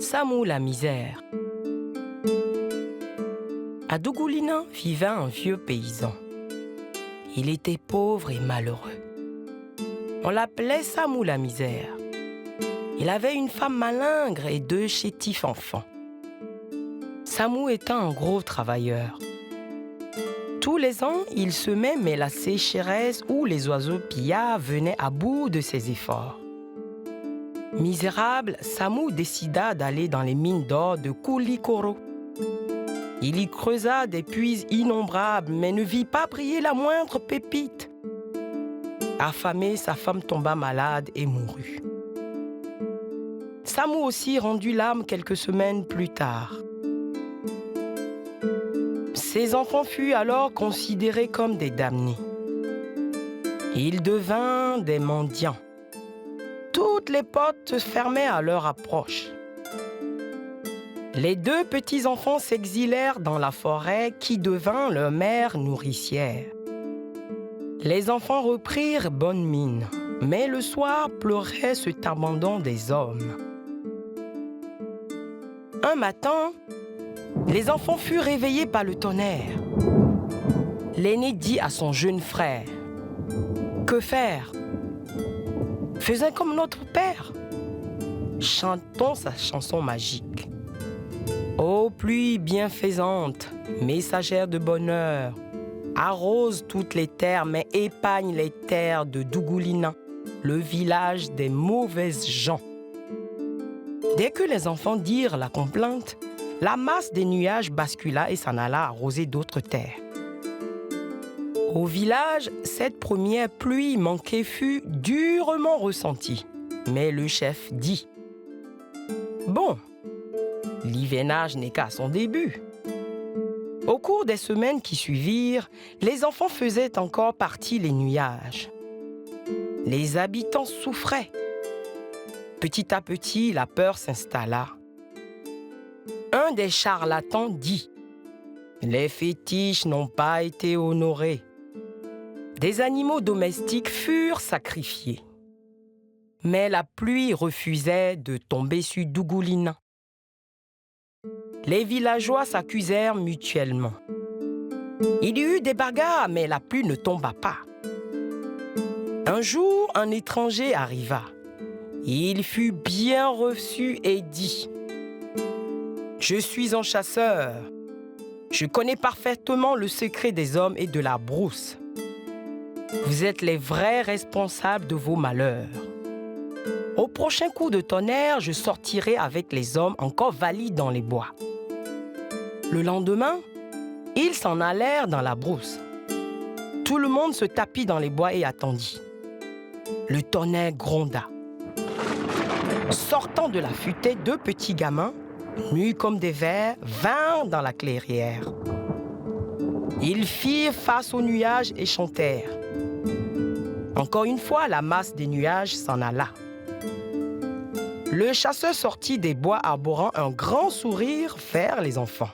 Samou la misère. À Dougoulina vivait un vieux paysan. Il était pauvre et malheureux. On l'appelait Samou la misère. Il avait une femme malingre et 2 chétifs enfants. Samou était un gros travailleur. Tous les ans, il semait, mais la sécheresse ou les oiseaux pillards venaient à bout de ses efforts. Misérable, Samou décida d'aller dans les mines d'or de Koulikoro. Il y creusa des puits innombrables, mais ne vit pas briller la moindre pépite. Affamé, sa femme tomba malade et mourut. Samou aussi rendit l'âme quelques semaines plus tard. Ses enfants furent alors considérés comme des damnés. Ils devinrent des mendiants. Toutes les portes se fermaient à leur approche. Les 2 petits-enfants s'exilèrent dans la forêt qui devint leur mère nourricière. Les enfants reprirent bonne mine, mais le soir pleuraient cet abandon des hommes. Un matin, les enfants furent réveillés par le tonnerre. L'aîné dit à son jeune frère: « Que faire ? Faisons comme notre père. Chantons sa chanson magique. Ô pluie bienfaisante, messagère de bonheur, arrose toutes les terres, mais épargne les terres de Dougoulina, le village des mauvaises gens. » Dès que les enfants dirent la complainte, la masse des nuages bascula et s'en alla arroser d'autres terres. Au village, cette première pluie manquée fut durement ressentie. Mais le chef dit: « Bon, l'hivernage n'est qu'à son début. » Au cours des semaines qui suivirent, les enfants faisaient encore partie les nuages. Les habitants souffraient. Petit à petit, la peur s'installa. Un des charlatans dit: « Les fétiches n'ont pas été honorés. » Des animaux domestiques furent sacrifiés. Mais la pluie refusait de tomber sur Dougoulina. Les villageois s'accusèrent mutuellement. Il y eut des bagarres, mais la pluie ne tomba pas. Un jour, un étranger arriva. Il fut bien reçu et dit: « Je suis un chasseur. Je connais parfaitement le secret des hommes et de la brousse. Vous êtes les vrais responsables de vos malheurs. Au prochain coup de tonnerre, je sortirai avec les hommes encore valides dans les bois. » Le lendemain, ils s'en allèrent dans la brousse. Tout le monde se tapit dans les bois et attendit. Le tonnerre gronda. Sortant de la futaie, 2 petits gamins, nus comme des vers, vinrent dans la clairière. Ils firent face aux nuages et chantèrent. Encore une fois, la masse des nuages s'en alla. Le chasseur sortit des bois arborant un grand sourire vers les enfants.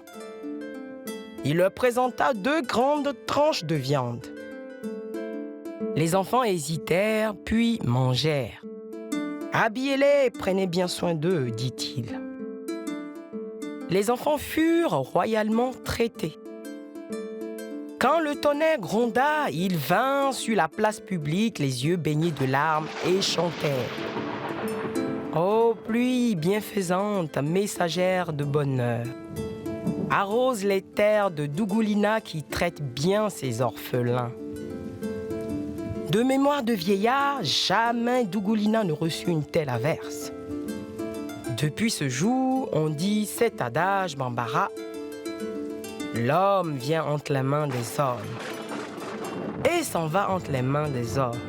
Il leur présenta 2 grandes tranches de viande. Les enfants hésitèrent, puis mangèrent. « Habillez-les, prenez bien soin d'eux, dit-il. » Les enfants furent royalement traités. Quand le tonnerre gronda, ils vinrent sur la place publique, les yeux baignés de larmes, et chantèrent. Ô pluie bienfaisante, messagère de bonheur, arrose les terres de Dougoulina qui traite bien ses orphelins. De mémoire de vieillard, jamais Dougoulina ne reçut une telle averse. Depuis ce jour, on dit cet adage bambara: l'homme vient entre les mains des hommes et s'en va entre les mains des hommes.